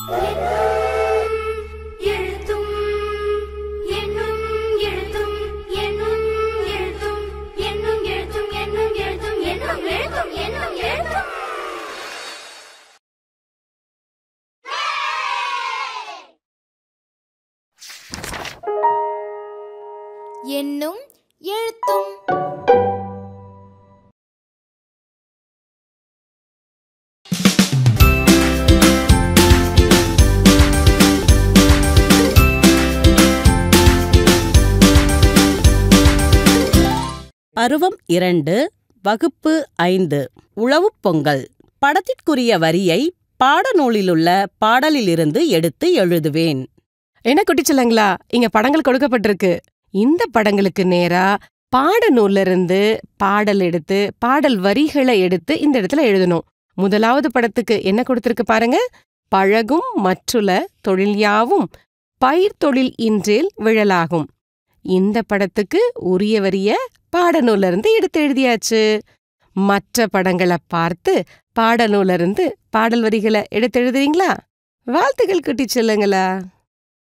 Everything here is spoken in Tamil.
எண்ணும் எழுத்தும். பருவம் 2, வகுப்பு 5, உழவுப் பொங்கல். படத்திற்குரிய வரியை பாடநூலிலுள்ள பாடலிலிருந்து எடுத்து எழுதுவேன். என்ன குட்டிச்சலங்களா, இங்க படங்கள் கொடுக்கப்பட்டிருக்கு. இந்த படங்களுக்கு நேரா பாடநூல்ல இருந்து பாடல் எடுத்து பாடல் வரிகளை எடுத்து இந்த இடத்துல எழுதணும். முதலாவது படத்துக்கு என்ன கொடுத்திருக்கு பாருங்க. பழகும் மற்றுல தொழில் யாவும் பயிர் தொழில் இன்றேல் விழலாகும். இந்த படத்துக்கு உரிய வரிய பாடநூல்ல இருந்து எடுத்து எழுதியாச்சு. மற்ற படங்களை பார்த்து பாடநூல்ல இருந்து பாடல் வரிகளை எடுத்து எழுதுறீங்களா? வாழ்த்துக்கள் குட்டி செல்லுங்களா.